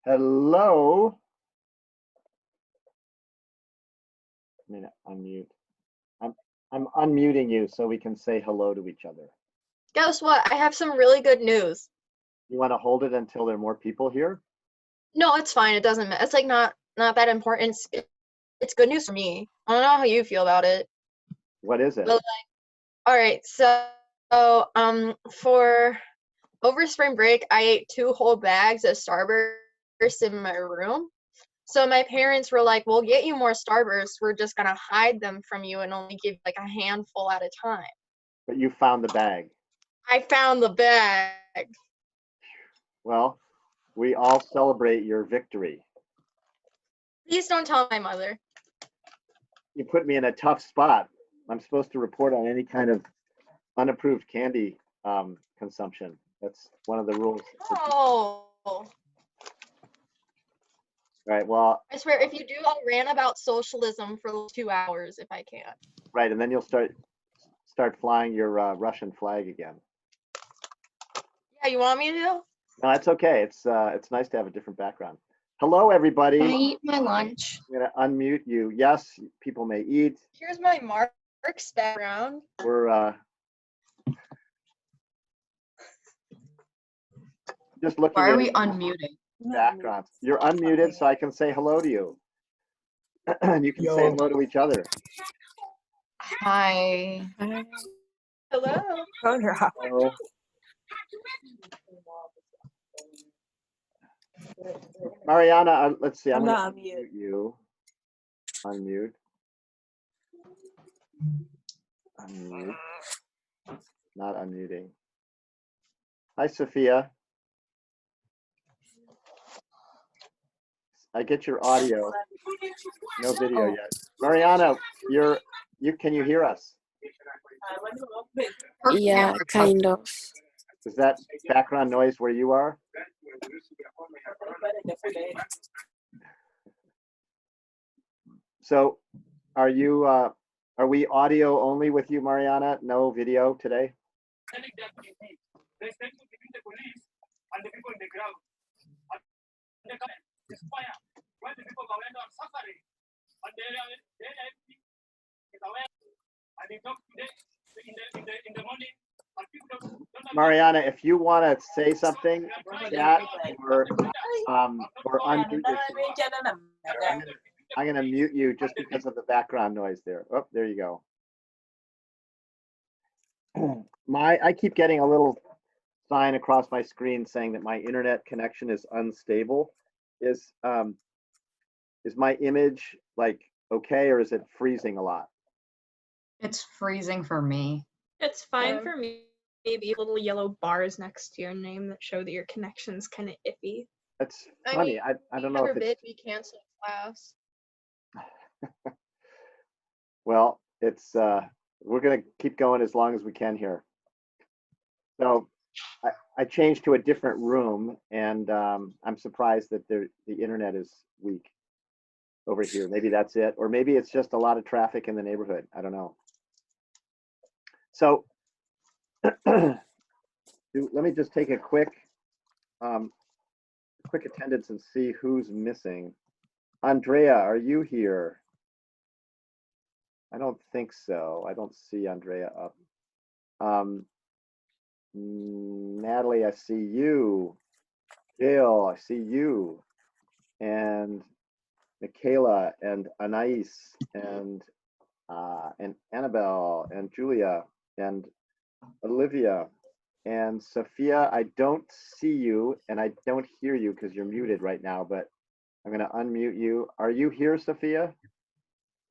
Hello. I mean, unmute. I'm unmuting you so we can say hello to each other. Guess what? I have some really good news. You want to hold it until there are more people here? No, it's fine. It doesn't matter. It's like not that important. It's good news for me. I don't know how you feel about it. What is it? But all right. So for over spring break, I ate 2 whole bags of Starburst in my room. So my parents were like, "We'll get you more Starbursts. We're just gonna hide them from you and only give like a handful at a time." But you found the bag. I found the bag. Well, we all celebrate your victory. Please don't tell my mother. You put me in a tough spot. I'm supposed to report on any kind of unapproved candy consumption. That's one of the rules. Oh. Right. Well, I swear, if you do, I'll rant about socialism for 2 hours if I can. right, and then you'll start flying your Russian flag again. Yeah, you want me to? No, that's okay. It's nice to have a different background. Hello, everybody. Can I eat my lunch? I'm gonna unmute you. Yes, people may eat. Here's my Mark's background. We're just looking Why are at we unmuting? backgrounds. You're unmuted, so I can say hello to you. And you can say hello to each other. Hi. Hello. Hello. Mariana, let's see. I'm gonna unmute you. Unmute. Unmute. Not unmuting. Hi, Sophia. I get your audio. No video yet. Mariana, can you hear us? Yeah, kind of. Is that background noise where you are? So are you Are we audio only with you, Mariana? No video today? Mariana, if you want to say something, chat or unmute yourself. I'm gonna mute you just because of the background noise there. Oh, there you go. I keep getting a little sign across my screen saying that my internet connection is unstable. Is my image like okay, or is it freezing a lot? It's freezing for me. It's fine for me. Maybe little yellow bars next to your name that show that your connection's kind of iffy. That's funny. I don't know if it's. We canceled class. Well, it's we're gonna keep going as long as we can here. So I changed to a different room, and I'm surprised that the internet is weak over here. Maybe that's it, or maybe it's just a lot of traffic in the neighborhood. I don't know. So let me just take a quick attendance and see who's missing. Andrea, are you here? I don't think so. I don't see Andrea up. Natalie, I see you. Gail, I see you. And Michaela and Anais and Annabelle and Julia and Olivia and Sophia. I don't see you and I don't hear you because you're muted right now, but I'm gonna unmute you. Are you here, Sophia?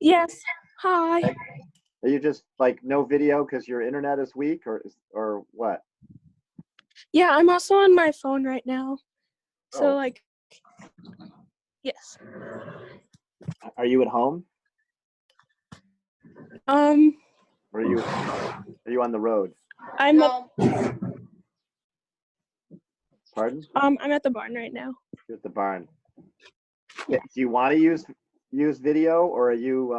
Yes. Hi. Okay. Are you just like no video because your internet is weak, or what? Yeah, I'm also on my phone right now. So Oh. like, yes. Are you at home? Or are you on the road? I'm No. Pardon? I'm at the barn right now. You're at the barn. Do you want to use video, or are you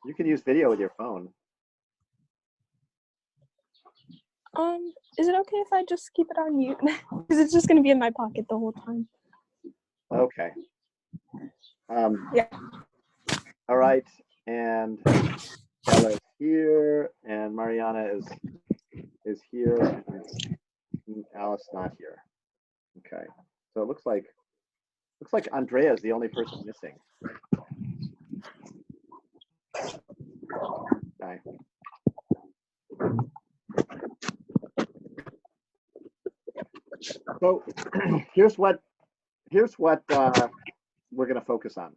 you can use video with your phone? Is it okay if I just keep it on mute? Because it's just gonna be in my pocket the whole time. Okay. Yeah. All right, and Bella's here, and Mariana is here, and Alice not here. Okay, so it looks like Andrea is the only person missing. Okay. So here's what we're going to focus on.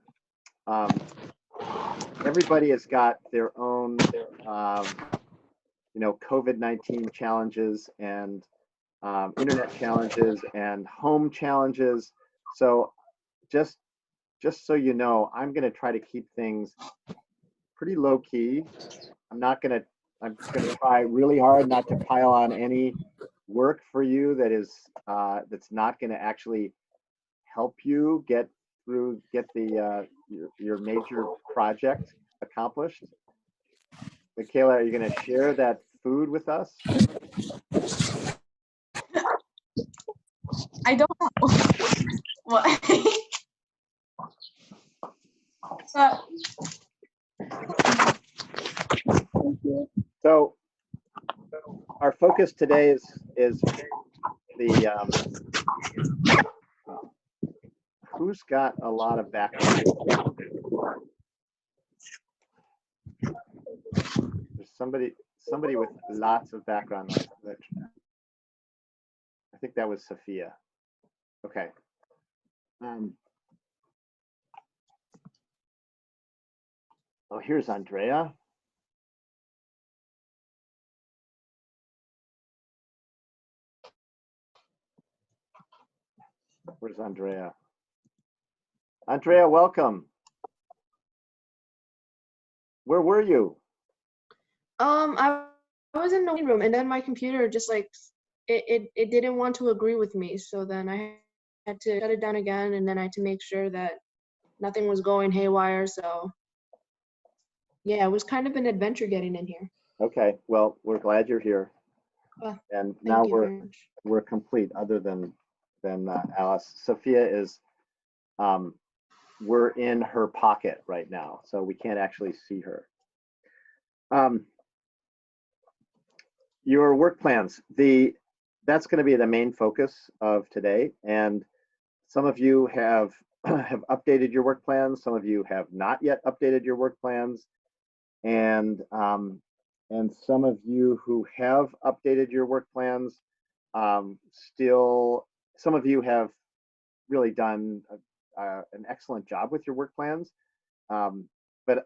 Everybody has got their own, COVID-19 challenges and internet challenges and home challenges. So just so you know, I'm going to try to keep things pretty low key. I'm going to try really hard not to pile on any work for you that's not going to actually help you get the your major project accomplished. Michaela, are you going to share that food with us? I don't know. What? So our focus today is the who's got a lot of background. There's somebody with lots of background noise. I think that was Sophia. Okay. Oh, here's Andrea. Where's Andrea? Andrea, welcome. Where were you? I was in the waiting room, and then my computer just like it didn't want to agree with me. So then I had to shut it down again, and then I had to make sure that nothing was going haywire. So Yeah, it was kind of an adventure getting in here. Okay, well, we're glad you're here. And now Thank you very much. we're complete other than Alice. Sophia is, we're in her pocket right now, so we can't actually see her. Your work plans, that's going to be the main focus of today. And some of you have have updated your work plans. Some of you have not yet updated your work plans. And some of you who have updated your work plans, still, some of you have really done an excellent job with your work plans. But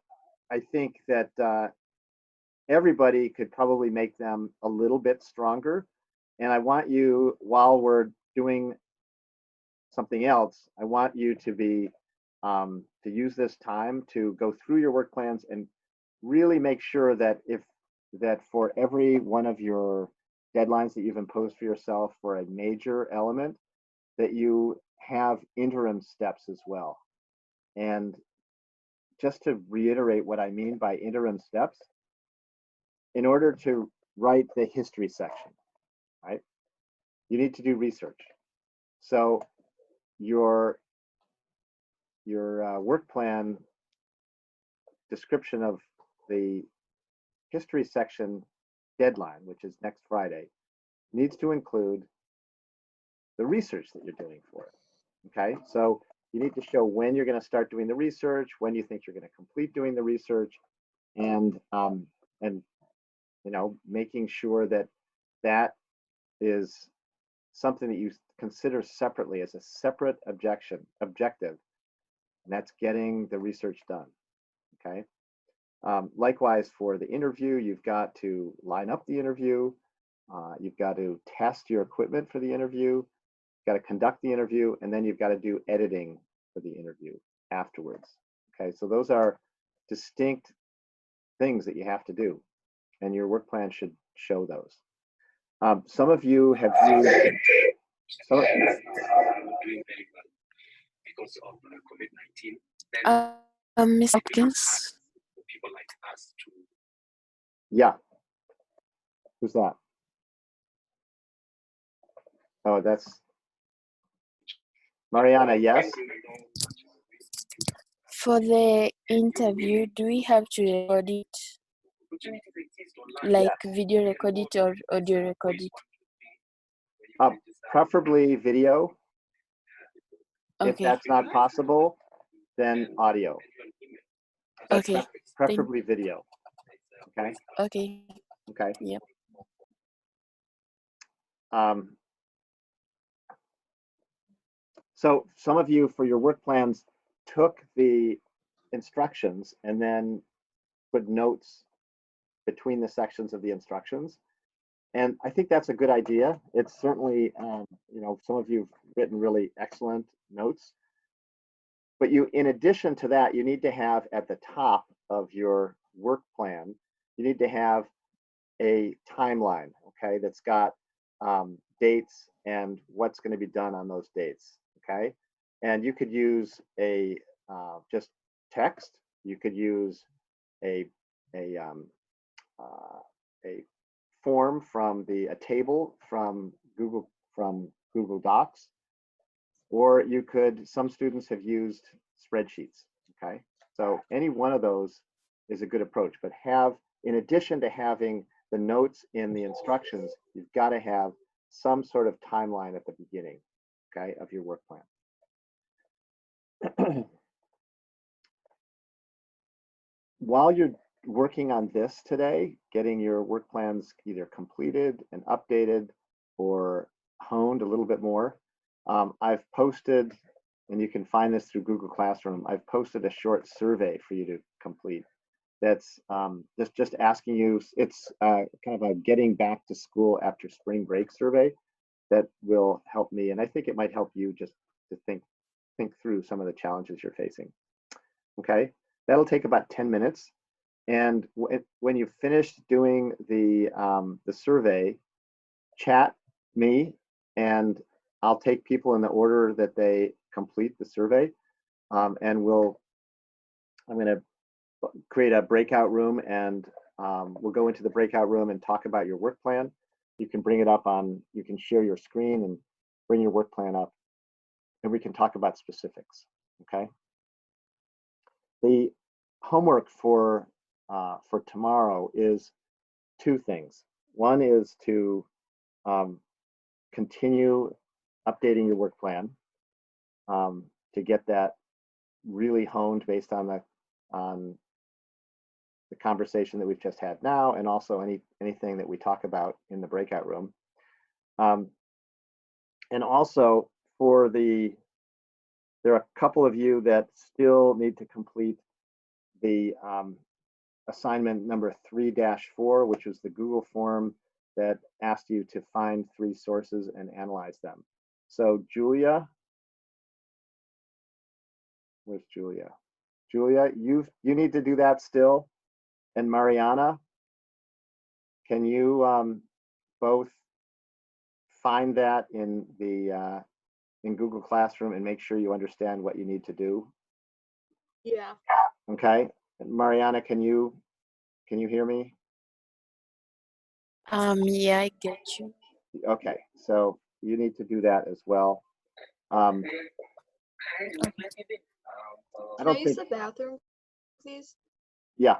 I think that everybody could probably make them a little bit stronger. And I want you, while we're doing something else, I want you to be to use this time to go through your work plans and really make sure that for every one of your deadlines that you've imposed for yourself for a major element, that you have interim steps as well. And just to reiterate what I mean by interim steps, in order to write the history section, right, you need to do research. So your work plan description of the history section deadline, which is next Friday, needs to include the research that you're doing for it. Okay, so you need to show when you're going to start doing the research, when you think you're going to complete doing the research, and you know, making sure that that is something that you consider separately as a separate objective, and that's getting the research done. Okay. Likewise, for the interview, you've got to line up the interview. You've got to test your equipment for the interview. You've got to conduct the interview, and then you've got to do editing for the interview afterwards. Okay, so those are distinct things that you have to do, and your work plan should show those. Some of you have used. Doing very well because of COVID-19. Miss Hopkins. People like us to. Yeah. Who's that? Oh, that's Mariana, yes? For the interview, do we have to record it? Like video record it or audio record it? Preferably video. Okay. If that's not possible, then audio. But Okay. preferably video. Okay. Okay. Okay. Yep. So some of you, for your work plans, took the instructions and then put notes between the sections of the instructions. And I think that's a good idea. It's certainly, you know, some of you have written really excellent notes. But you, in addition to that, you need to have at the top of your work plan, you need to have a timeline, okay, that's got dates and what's going to be done on those dates, okay? And you could use a just text. You could use a form from a table from Google Docs, or you could. Some students have used spreadsheets. Okay, so any one of those is a good approach. But in addition to having the notes in the instructions, you've got to have some sort of timeline at the beginning, okay, of your work plan. While you're working on this today, getting your work plans either completed and updated or honed a little bit more, I've posted, and you can find this through Google Classroom, I've posted a short survey for you to complete. That's just asking you, it's kind of a getting back to school after spring break survey that will help me, and I think it might help you just to think through some of the challenges you're facing. Okay, that'll take about 10 minutes. And when you finish doing the survey, chat me, and I'll take people in the order that they complete the survey. And I'm going to create a breakout room, and we'll go into the breakout room and talk about your work plan. You can bring it up on, you can share your screen and bring your work plan up, and we can talk about specifics, okay? The homework for tomorrow is two things. One is to continue updating your work plan to get that really honed based on the conversation that we've just had now, and also anything that we talk about in the breakout room. And also there are a couple of you that still need to complete the assignment number 3-4, which was the Google form that asked you to find 3 sources and analyze them. So Julia, where's Julia? Julia, you need to do that still. And Mariana, can you both find that in the in Google Classroom and make sure you understand what you need to do? Yeah. Okay. And Mariana, can you hear me? Yeah, I get you. Okay, so you need to do that as well. I Can I don't use think, the bathroom, please? yeah,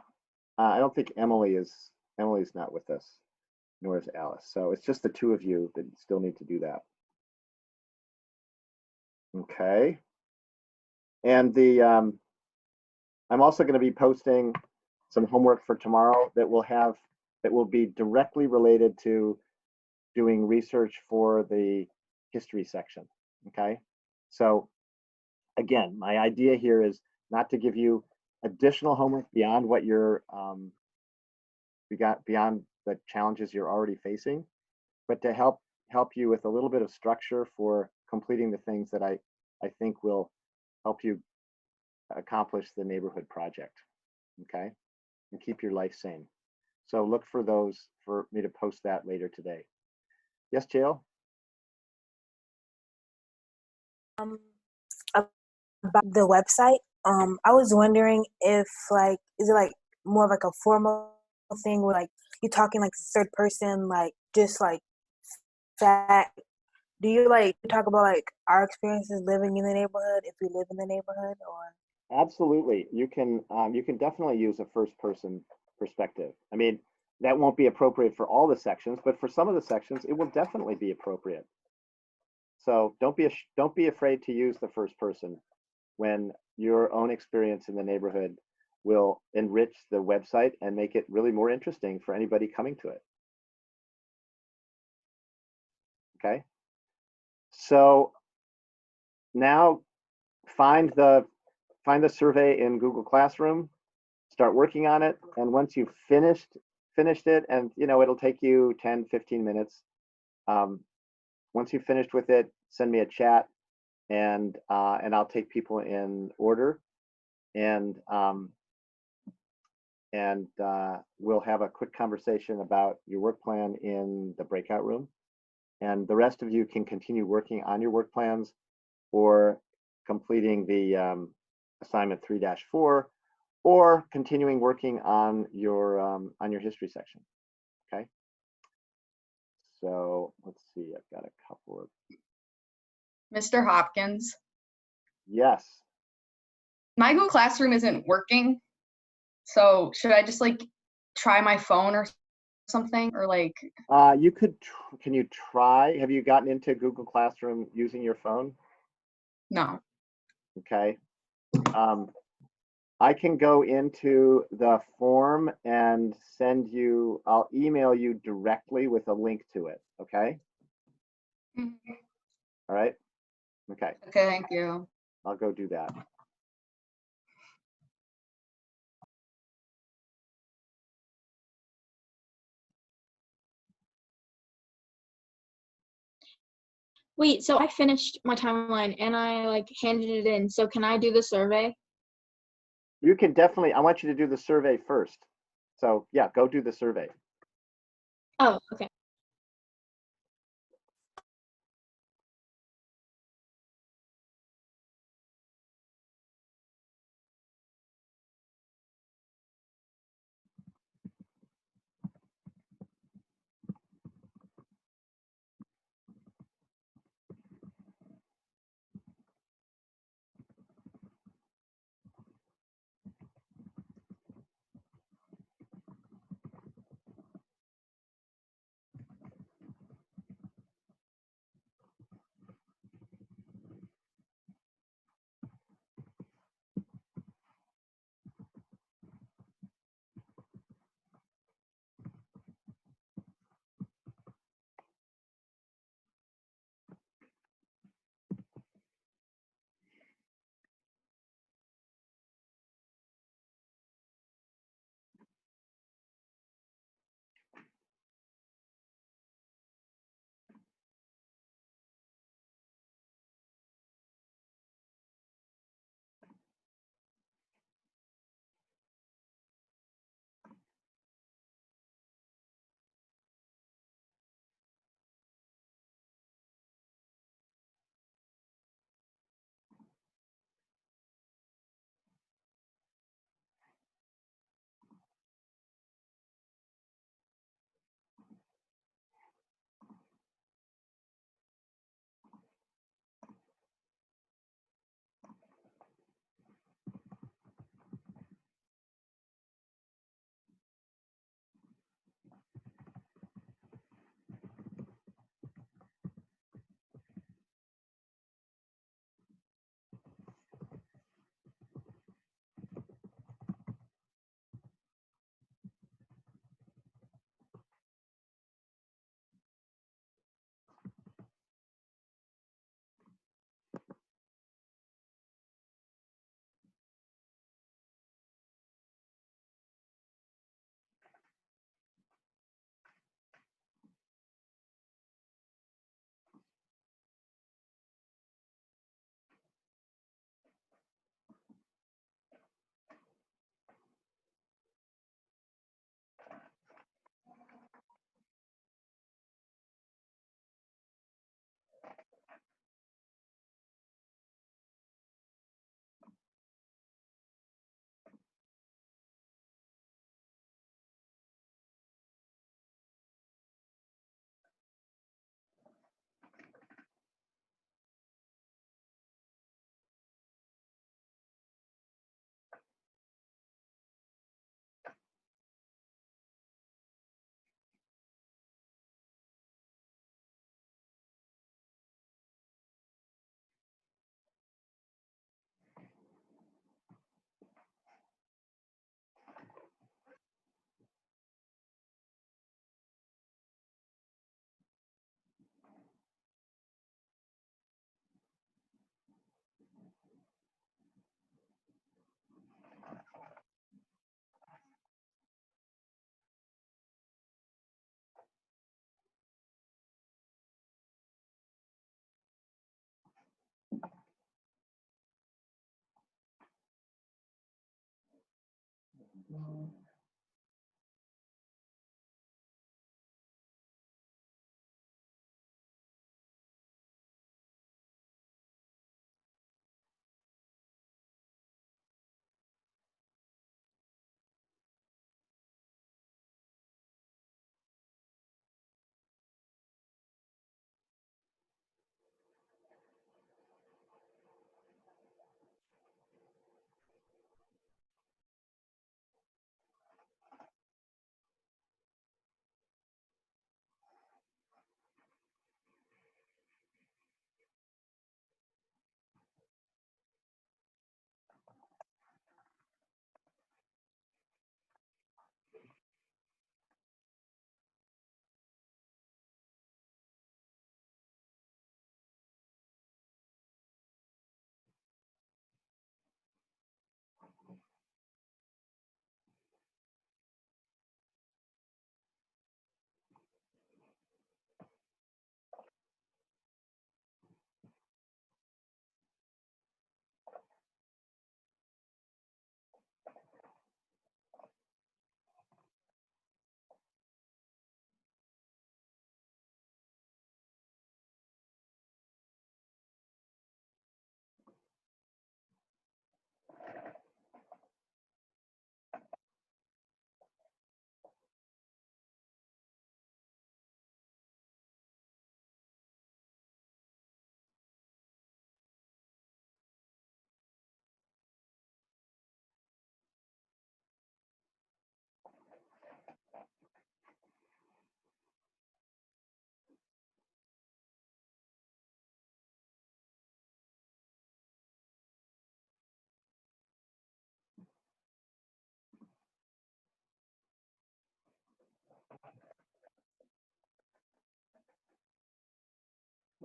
I don't think Emily's not with us, nor is Alice. So it's just the two of you that still need to do that. Okay. And I'm also going to be posting some homework for tomorrow that will be directly related to doing research for the history section. Okay. So again, my idea here is not to give you additional homework beyond what you're beyond the challenges you're already facing, but to help you with a little bit of structure for completing the things that I think will help you accomplish the neighborhood project, okay, and keep your life sane. So look for those, for me to post that later today. Yes, Jael? About the website, I was wondering if is it like more of like a formal thing where like you're talking like third person, like just like fact? Do you like talk about like our experiences living in the neighborhood if we live in the neighborhood, or? Absolutely. You can definitely use a first person perspective. I mean, that won't be appropriate for all the sections, but for some of the sections, it will definitely be appropriate. So don't be afraid to use the first person when your own experience in the neighborhood will enrich the website and make it really more interesting for anybody coming to it. Okay. So now find the survey in Google Classroom, start working on it, and once you've finished it, and it'll take you 10-15 minutes. Once you've finished with it, send me a chat, and I'll take people in order, and we'll have a quick conversation about your work plan in the breakout room, and the rest of you can continue working on your work plans or completing the assignment 3-4, or continuing working on your history section. Okay. So let's see, I've got a couple of. Mr. Hopkins, Yes. my Google Classroom isn't working. So should I just like try my phone or something, or like? You could. Can you try? Have you gotten into Google Classroom using your phone? No. Okay. I can go into the form and I'll email you directly with a link to it. Okay. Mhm. All right. Okay. Okay, thank you. I'll go do that. Wait, so I finished my timeline and I like handed it in. So can I do the survey? You can definitely, I want you to do the survey first. So yeah, go do the survey. Oh, okay.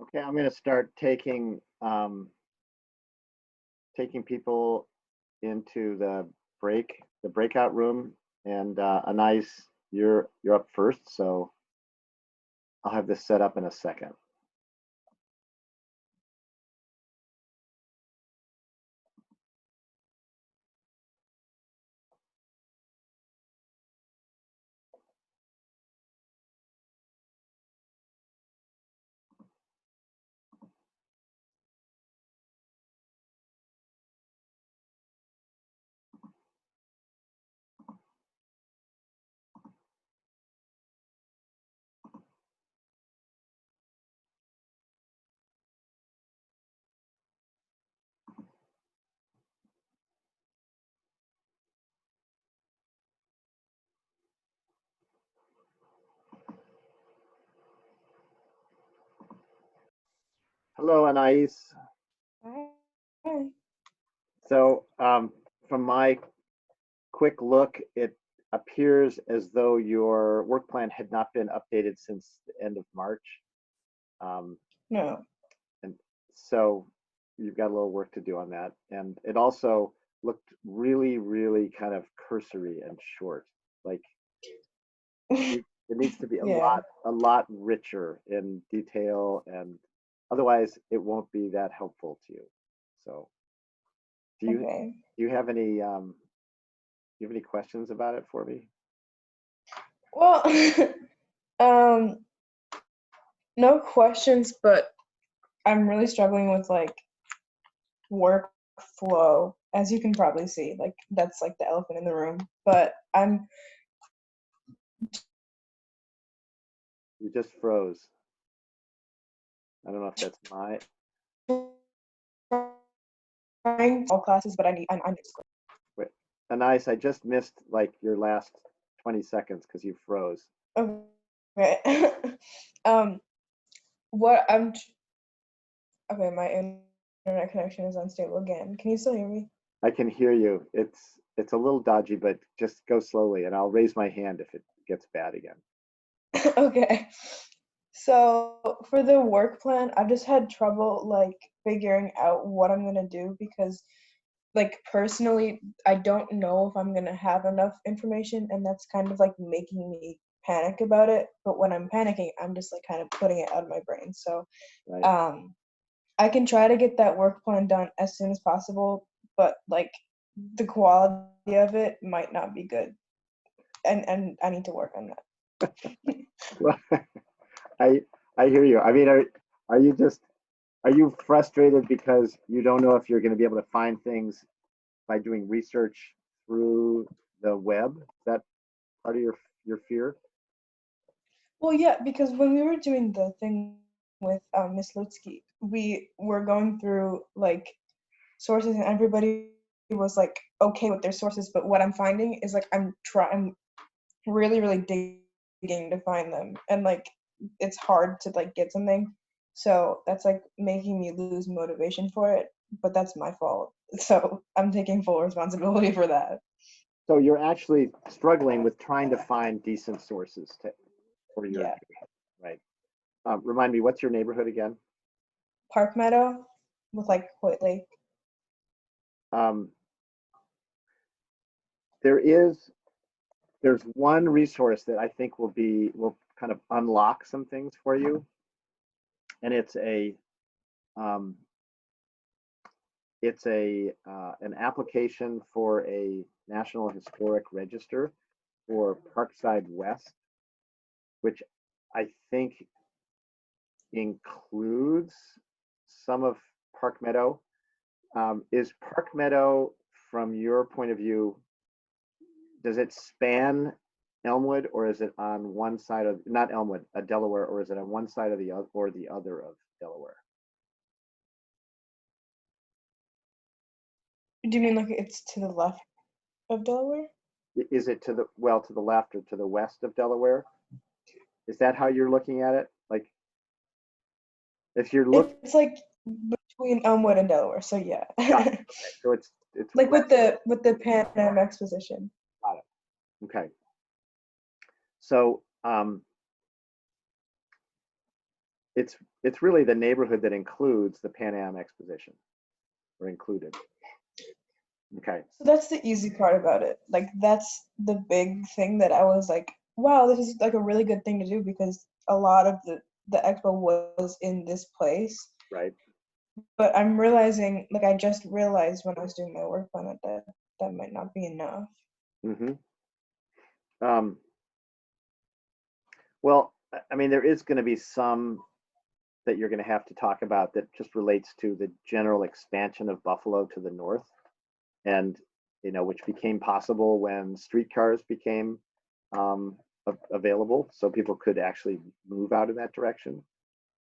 Okay, I'm going to start taking people into the breakout room, and Anais, you're up first, so I'll have this set up in a second. Hello, Anais. Hi. So from my quick look, it appears as though your work plan had not been updated since the end of March. No. And so you've got a little work to do on that. And it also looked really, really kind of cursory and short. Like it needs to be Yeah. a lot richer in detail, and otherwise it won't be that helpful to you. So do you Okay. do you have any questions about it for me? Well, um, no questions, but I'm really struggling with like workflow, as you can probably see. Like that's like the elephant in the room. But I'm You just froze. I don't know if that's my. trying all classes, but I'm Wait, Anais, I just missed like your last 20 seconds because you froze. okay. um, what I'm okay. My internet connection is unstable again. Can you still hear me? I can hear you. It's a little dodgy, but just go slowly, and I'll raise my hand if it gets bad again. Okay. So for the work plan, I've just had trouble like figuring out what I'm gonna do because like personally, I don't know if I'm gonna have enough information, and that's kind of like making me panic about it. But when I'm panicking, I'm just like kind of putting it out of my brain. So Right. I can try to get that work plan done as soon as possible, but like the quality of it might not be good, and I need to work on that. Well, I I hear you. I mean, are you just are you frustrated because you don't know if you're going to be able to find things by doing research through the web? Is that part of your fear? Well, yeah, because when we were doing the thing with Miss Lutsky, we were going through like sources, and everybody was like okay with their sources. But what I'm finding is like I'm really really digging to find them, and like it's hard to like get something. So that's like making me lose motivation for it. But that's my fault. So I'm taking full responsibility for that. So you're actually struggling with trying to find decent sources for your Yeah. right. Remind me, what's your neighborhood again? Park Meadow with like Hoyt Lake. Um, there's one resource that I think will kind of unlock some things for you, and um, it's an application for a National Historic Register for Parkside West, which I think includes some of Park Meadow. Is Park Meadow, from your point of view, does it span Elmwood, or is it on one side of, not Elmwood, Delaware, or is it on one side of the other or the other of Delaware? Do you mean like it's to the left of Delaware? Is it to the left or to the west of Delaware? Is that how you're looking at it? Like, if you're looking, It's like between Elmwood and Delaware, so yeah. okay, so it's Like west. with the Pan Am Exposition. Got it. Okay. So it's really the neighborhood that includes the Pan Am Exposition, or included. Okay. So that's the easy part about it. Like that's the big thing that I was like, wow, this is like a really good thing to do because a lot of the expo was in this place. Right. But I'm realizing, like I just realized when I was doing my work on it that might not be enough. Mm-hmm. Well, I mean, there is going to be some that you're going to have to talk about that just relates to the general expansion of Buffalo to the north, and which became possible when streetcars became available, so people could actually move out in that direction.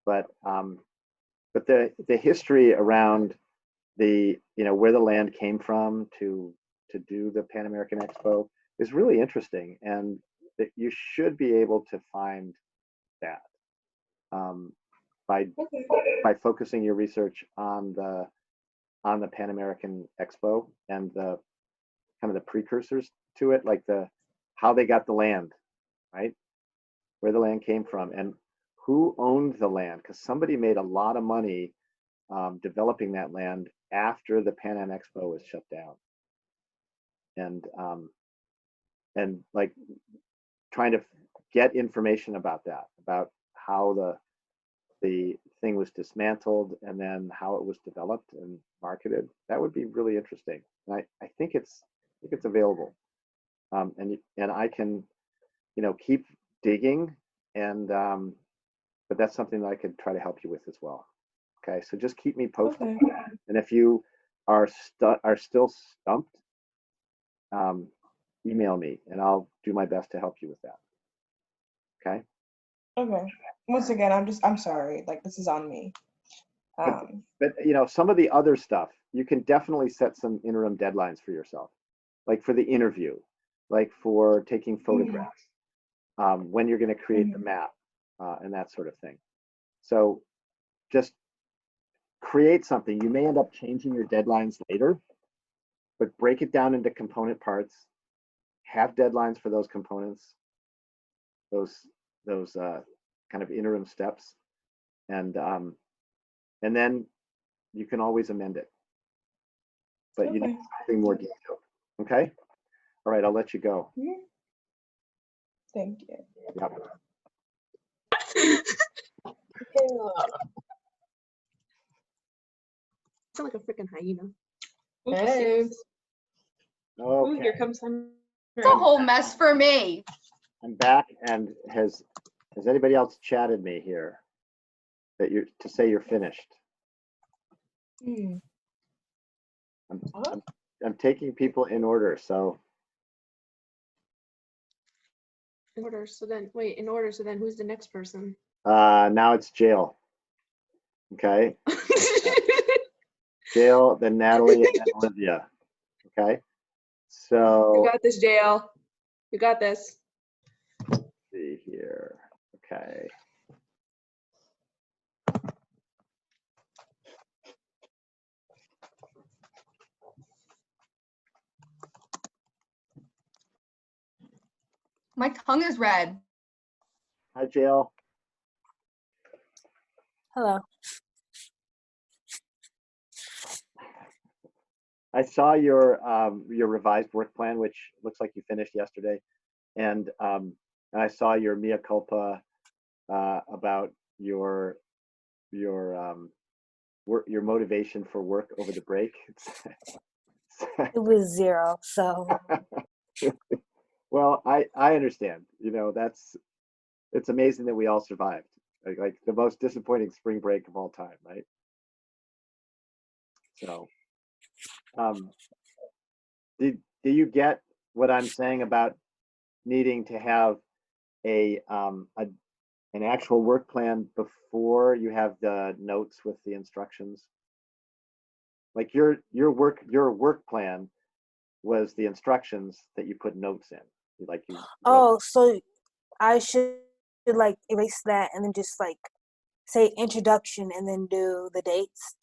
But the history around where the land came from to do the Pan American Expo is really interesting, and that you should be able to find that by focusing your research on the Pan American Expo and the kind of the precursors to it, like how they got the land, right? Where the land came from and who owned the land, because somebody made a lot of money developing that land after the Pan Am Expo was shut down, and like trying to get information about that, about how the thing was dismantled and then how it was developed and marketed. That would be really interesting. And I think it's available, and I can keep digging, and but that's something that I could try to help you with as well. Okay, so just keep me posted. Okay. And if you are still stumped, email me and I'll do my best to help you with that. Okay. Okay. Once again, I'm sorry. Like this is on me. But some of the other stuff, you can definitely set some interim deadlines for yourself, like for the interview, like for taking photographs, when you're going to create the map, and that sort of thing. So just create something. You may end up changing your deadlines later, but break it down into component parts, have deadlines for those components, those kind of interim steps, and then you can always amend it, but you need something more detailed. Okay. All right, I'll let you go. Thank you. Yep. Sound like a freaking hyena. Hey. Ooh, Okay, here comes Summer. It's a whole mess for me. I'm back, and has anybody else chatted me here that you're to say you're finished? Hmm. I'm, What? I'm taking people in order, so In order. So then, wait. In order. So then, who's the next person? now it's Jail. Okay, Jail, then Natalie, and then Olivia. Okay, You so got this, JL. You got this. let's see here. Okay. My tongue is red. Hi, Jail. Hello. I saw your revised work plan, which looks like you finished yesterday, and I saw your mea culpa about your work, your motivation for work over the break. It was 0, so Well, I understand. You know, it's amazing that we all survived. Like the most disappointing spring break of all time, right? So, um, do you get what I'm saying about needing to have an actual work plan before you have the notes with the instructions? Like your work plan was the instructions that you put notes in. Like you wrote. oh, so I should like erase that and then just like say introduction and then do the dates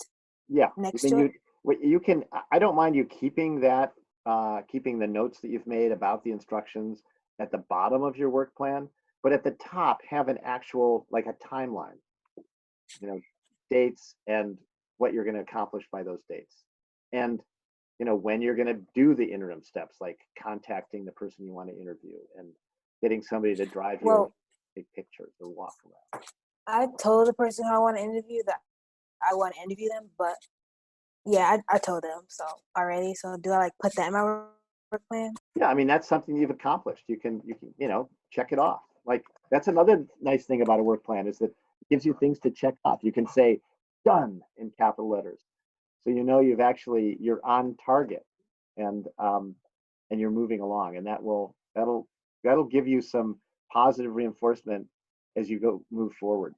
Yeah, I next mean to it. you can. I don't mind you keeping that, keeping the notes that you've made about the instructions at the bottom of your work plan, but at the top have an actual like a timeline. You know, dates and what you're going to accomplish by those dates, and when you're going to do the interim steps, like contacting the person you want to interview and getting somebody to drive you around, Well, take pictures or walk around. I told the person who I want to interview that I want to interview them, but yeah, I told them so already. So do I like put that in my work plan? Yeah, I mean that's something you've accomplished. You can check it off. Like that's another nice thing about a work plan is that it gives you things to check off. You can say done in capital letters, so you're on target, and you're moving along, and that'll give you some positive reinforcement as you move forward.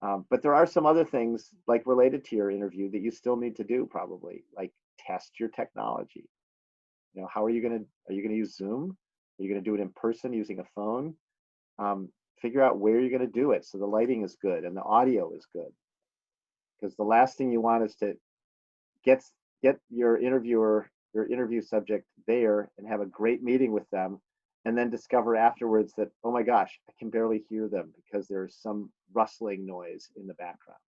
But there are some other things like related to your interview that you still need to do, probably like test your technology. How are you going to use Zoom? Are you going to do it in person using a phone? Figure out where you're going to do it so the lighting is good and the audio is good. Because the last thing you want is to get your interview subject there and have a great meeting with them, and then discover afterwards that, oh my gosh, I can barely hear them because there's some rustling noise in the background.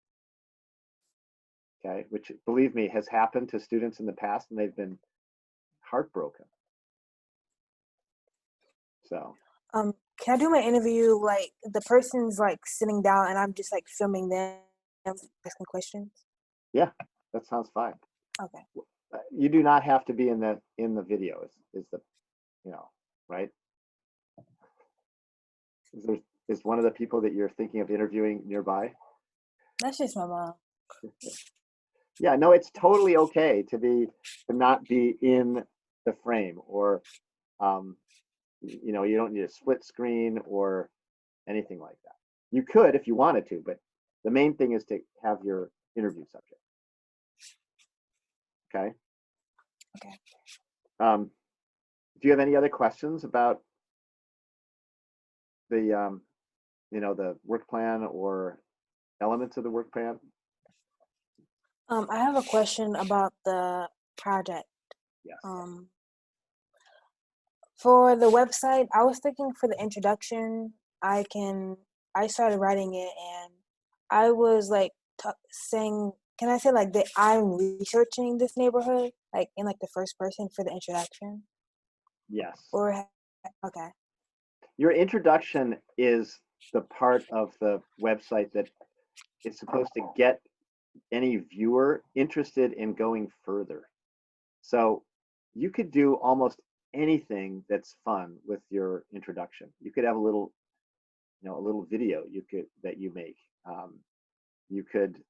Okay, which believe me has happened to students in the past, and they've been heartbroken. So Can I do my interview like the person's like sitting down and I'm just like filming them asking questions? yeah, that sounds fine. Okay. You do not have to be in the video. Is the right? Is one of the people that you're thinking of interviewing nearby? That's just my mom. Yeah, no, it's totally okay to not be in the frame, or you don't need a split screen or anything like that. You could if you wanted to, but the main thing is to have your interview subject. Okay. Okay. Do you have any other questions about the the work plan or elements of the work plan? I have a question about the project. Yes. For the website, I was thinking for the introduction, I started writing it and I was like saying, can I say like that I'm researching this neighborhood, like in like the first person for the introduction? Yes. Or okay. Your introduction is the part of the website that is supposed to get any viewer interested in going further. So you could do almost anything that's fun with your introduction. You could have a little, a little video that you make. You could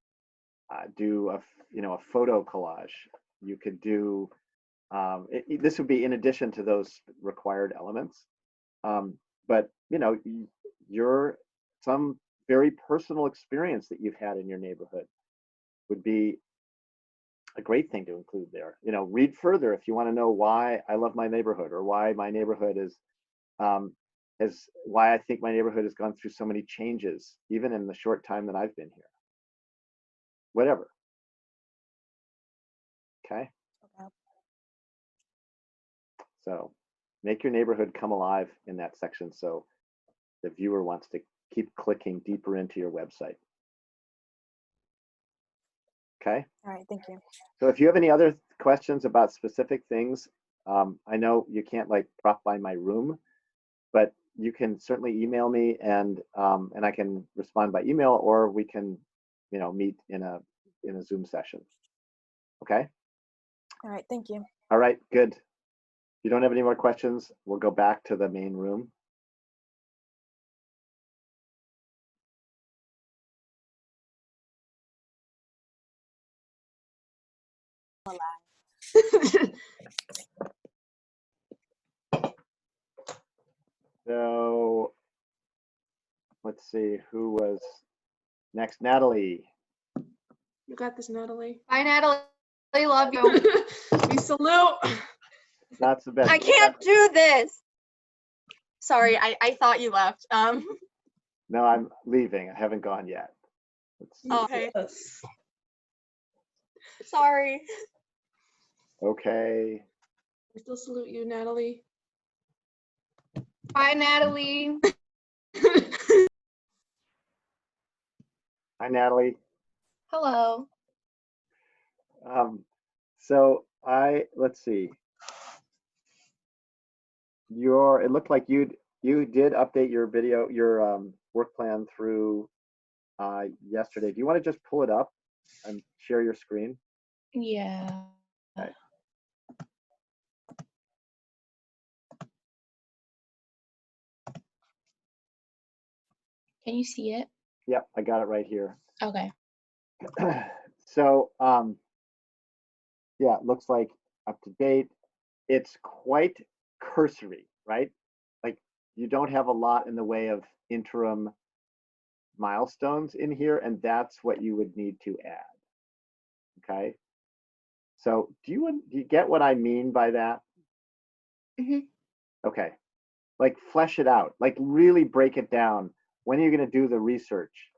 do a photo collage. You could do this would be in addition to those required elements. But some very personal experience that you've had in your neighborhood would be a great thing to include there. Read further if you want to know why I love my neighborhood, or why my neighborhood why I think my neighborhood has gone through so many changes, even in the short time that I've been here. Whatever. Okay. So make your neighborhood come alive in that section, so the viewer wants to keep clicking deeper into your website. Okay. All right, thank you. So if you have any other questions about specific things, I know you can't drop by my room, but you can certainly email me, and I can respond by email, or we can, meet in a Zoom session. Okay. All right, thank you. All right, good. If you don't have any more questions, we'll go back to the main room. So let's see who was next. Natalie. You got this, Natalie. Hi, Natalie. Love you. We salute. That's the best. I can't do this. Sorry, I thought you left. No, I'm leaving. I haven't gone yet. Okay. Yes. Sorry. Okay. We still salute you, Natalie. Bye, Natalie. Hi, Natalie. Hello. So let's see. It looked like you did update your video, your work plan through yesterday. Do you want to just pull it up and share your screen? Yeah. Okay. Can you see it? Yep, I got it right here. Okay. So yeah, it looks like up to date. It's quite cursory, right? Like, you don't have a lot in the way of interim milestones in here, and that's what you would need to add. Okay. So do you get what I mean by that? Mm-hmm. Okay. Like, flesh it out. Like, really break it down. When are you going to do the research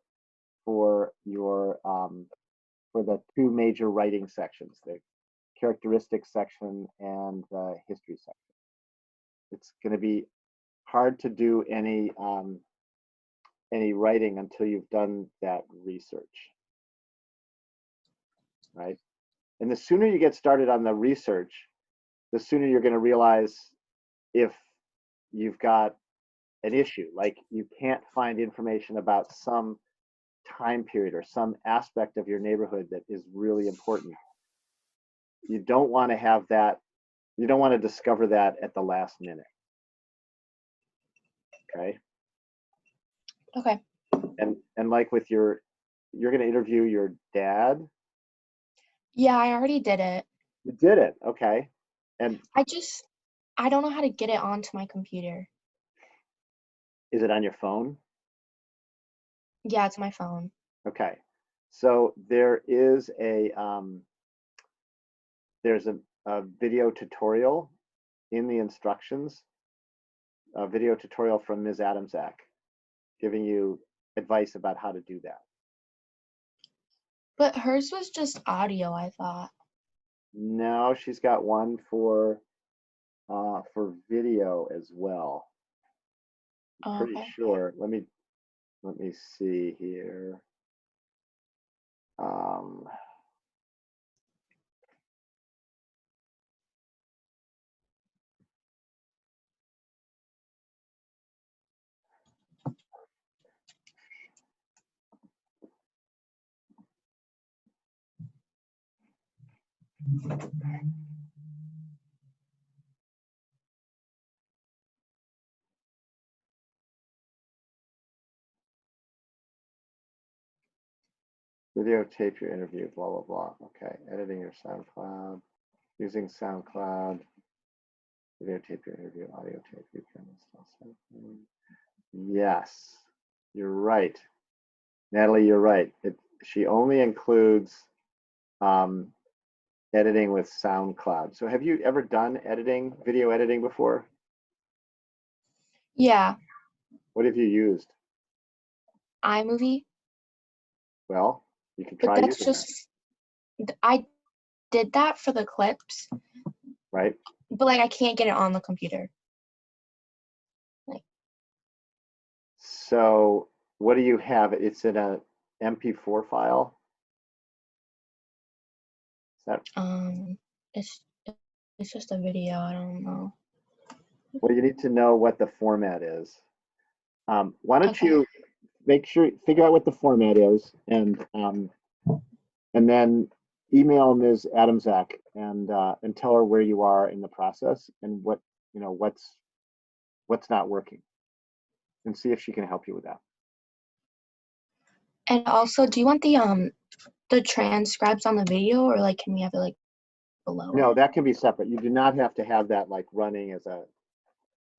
for your for the two major writing sections, the characteristics section and the history section? It's going to be hard to do any writing until you've done that research, right? And the sooner you get started on the research, the sooner you're going to realize if you've got an issue, like you can't find information about some time period or some aspect of your neighborhood that is really important. You don't want to have that. You don't want to discover that at the last minute. Okay. Okay. And like with you're going to interview your dad. Yeah, I already did it. You did it. Okay. And I don't know how to get it onto my computer. is it on your phone? Yeah, it's my phone. Okay. So there is there's a video tutorial in the instructions, a video tutorial from Ms. Adamczak giving you advice about how to do that. But hers was just audio, I thought. No, she's got one for video as well. I'm pretty Okay. sure. Let me see here. Videotape your interview, blah, blah, blah. Okay, editing your SoundCloud, using SoundCloud, videotape your interview, audio tape, you can install something. Yes, you're right. Natalie, you're right. She only includes editing with SoundCloud. So have you ever done editing, video editing before? Yeah, What have you used? iMovie. Well, you can But try that's using that, just, I did that for the clips, right? but like I can't get it on the computer. So what do you have? It's in a MP4 file? Is that, It's it's just a video. I don't know. well, you need to know what the format is. Why don't Okay. you figure out what the format is, and then email Ms. Adamczak and tell her where you are in the process and what, you know, what's not working, and see if she can help you with that. And also, do you want the transcribes on the video, or like can we have it like below No, it? that can be separate. You do not have to have that like running as a,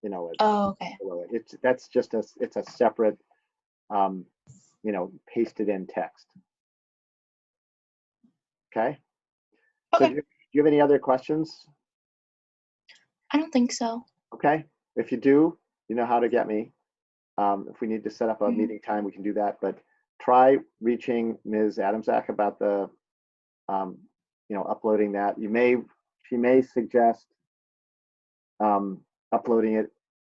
you know, Oh, okay. below it. That's just it's a separate, you know, pasted in text. Okay. So Okay. do you have any other questions? I don't think so. Okay. If you do, you know how to get me. If we need to set up a Mhm. meeting time, we can do that. But try reaching Ms. Adamczak about the, you know, uploading that. She may suggest uploading it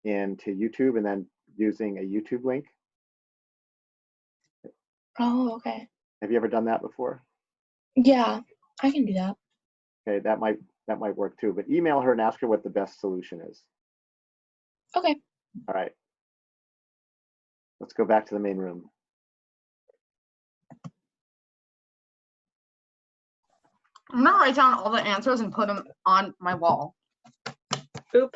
into YouTube and then using a YouTube link. Oh, okay. Have you ever done that before? Yeah, I can do that. Okay, that might work too. But email her and ask her what the best solution is. Okay. All right. Let's go back to the main room. I'm gonna write down all the answers and put them on my wall. Oop.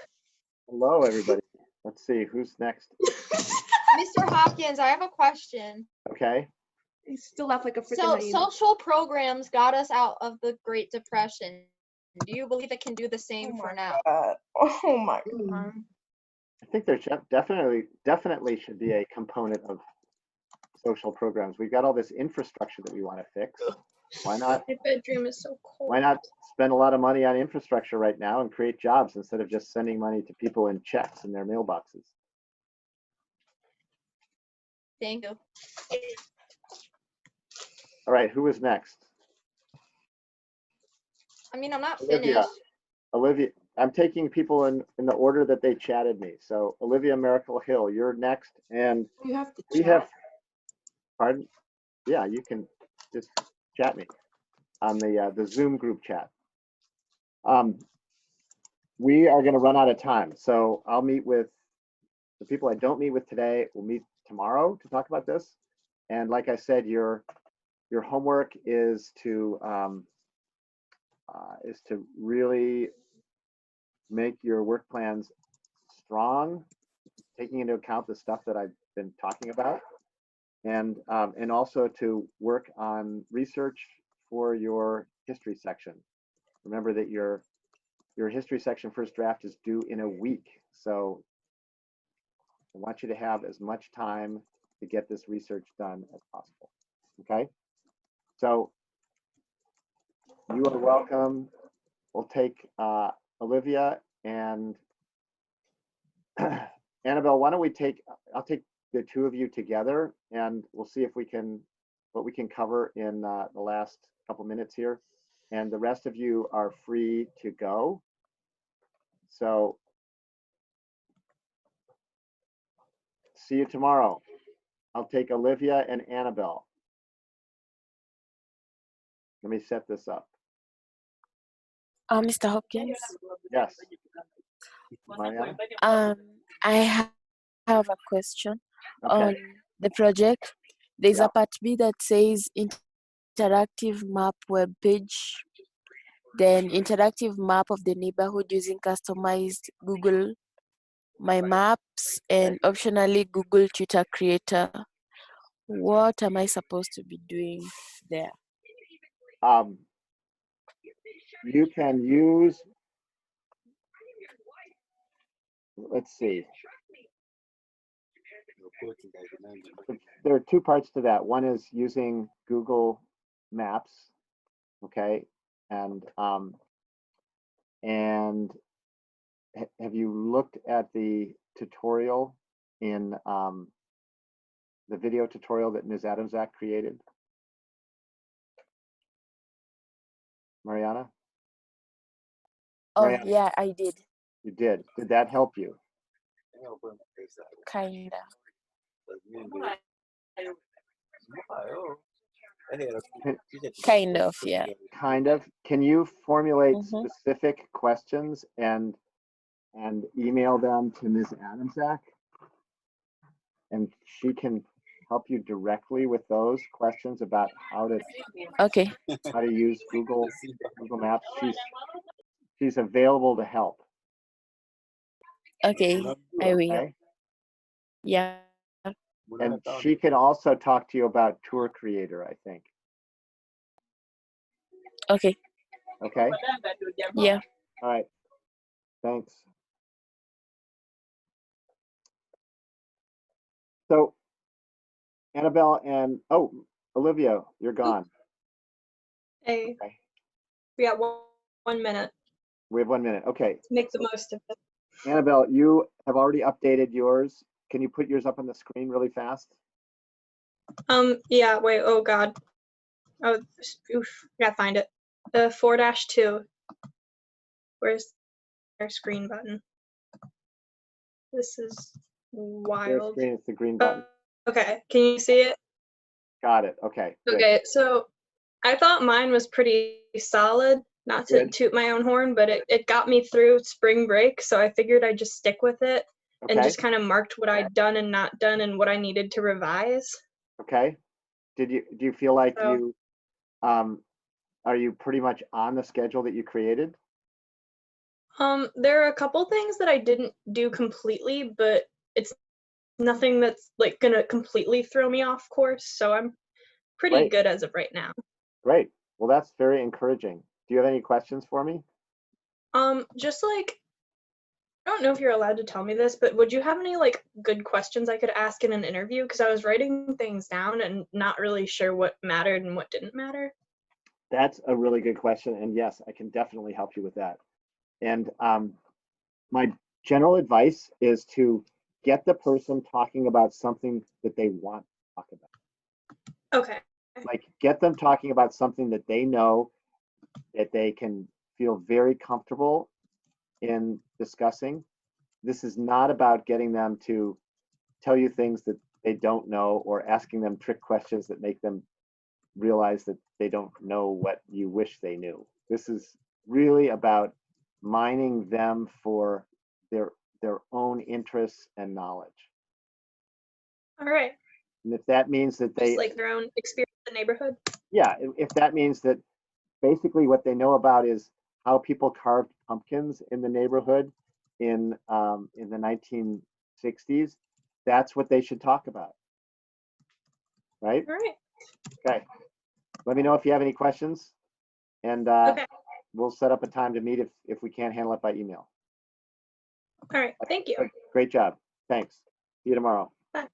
Hello, everybody. Let's see who's next. Mr. Hopkins, I have a question. Okay. I still have like a freaking So hyena. social programs got us out of the Great Depression. Do you believe it can do the same for now? Oh my Mm. god. I think there definitely should be a component of social programs. We've got all this infrastructure that we want to fix. Why not? My bedroom is so cold. Why not spend a lot of money on infrastructure right now and create jobs instead of just sending money to people in checks in their mailboxes? Thank you. All right, who is next? I mean, I'm not Olivia. finished. Olivia, I'm taking people in the order that they chatted me. So Olivia Miracle Hill, you're next, and You have to we chat. have. Pardon? Yeah, you can just chat me on the Zoom group chat. We are going to run out of time, so I'll meet with the people I don't meet with today. We'll meet tomorrow to talk about this. And like I said, your homework is to really make your work plans strong, taking into account the stuff that I've been talking about, and also to work on research for your history section. Remember that your history section first draft is due in a week, so I want you to have as much time to get this research done as possible. Okay, so you are welcome. We'll take Olivia and Annabelle. Why don't we I'll take the two of you together, and we'll see if what we can cover in the last couple minutes here. And the rest of you are free to go. So see you tomorrow. I'll take Olivia and Annabelle. Let me set this up. Mr. Hopkins, Yes. Mariana? I have a question Okay. on the project. There's Yeah. a part B that says interactive map web page, then interactive map of the neighborhood using customized Google My Maps and optionally Google Twitter Creator. What am I supposed to be doing there? You can use, let's see. There are two parts to that. One is using Google Maps, okay, and have you looked at the tutorial in the video tutorial that Ms. Adamczak created? Mariana? Oh, Mariana, yeah, I did. you did. Did that help you? Kinda. Kind of, yeah. Kind of. Can you formulate Mm-hmm. specific questions and email them to Ms. Adamczak? And she can help you directly with those questions about how to Okay. use Google Maps. She's available to help. Okay, I will. Okay. Yeah. And she can also talk to you about Tour Creator, I think. Okay. Okay. Yeah. All right. Thanks. So Annabelle and Olivia, you're gone. Hey, Okay. we got 1 minute. We have 1 minute. Okay. Make the most of it. Annabelle, you have already updated yours. Can you put yours up on the screen really fast? Yeah, wait, oh God. Oh, oof, gotta find it. The 4-2. Where's our screen button? This is Share wild. screen, it's the green button. Okay, can you see it? Got it. Okay. Good. Okay, so I thought mine was pretty solid. Not to Good. toot my own horn, but it got me through spring break, so I figured I'd just stick with it and Okay. just kind of marked what I'd done and not done and what I needed to revise. Okay. Do you feel like So- you are you pretty much on the schedule that you created? There are a couple things that I didn't do completely, but it's nothing that's like gonna completely throw me off course, so I'm pretty Great. good as of right now. Great. Well, that's very encouraging. Do you have any questions for me? Just like, I don't know if you're allowed to tell me this, but would you have any like good questions I could ask in an interview? Because I was writing things down and not really sure what mattered and what didn't matter. That's a really good question. And yes, I can definitely help you with that. And my general advice is to get the person talking about something that they want to talk about. Okay. Like get them talking about something that they know that they can feel very comfortable in discussing. This is not about getting them to tell you things that they don't know or asking them trick questions that make them realize that they don't know what you wish they knew. This is really about mining them for their own interests and knowledge. All right. And if that means that they Just like their own experience in the neighborhood. yeah, if that means that basically what they know about is how people carved pumpkins in the neighborhood in the 1960s, that's what they should talk about. Right? All right. Okay. Let me know if you have any questions, and Okay. we'll set up a time to meet if we can't handle it by email. All right. Thank you. Great job. Thanks. See you tomorrow. Bye.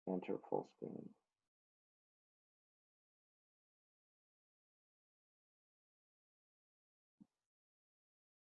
Enter full screen.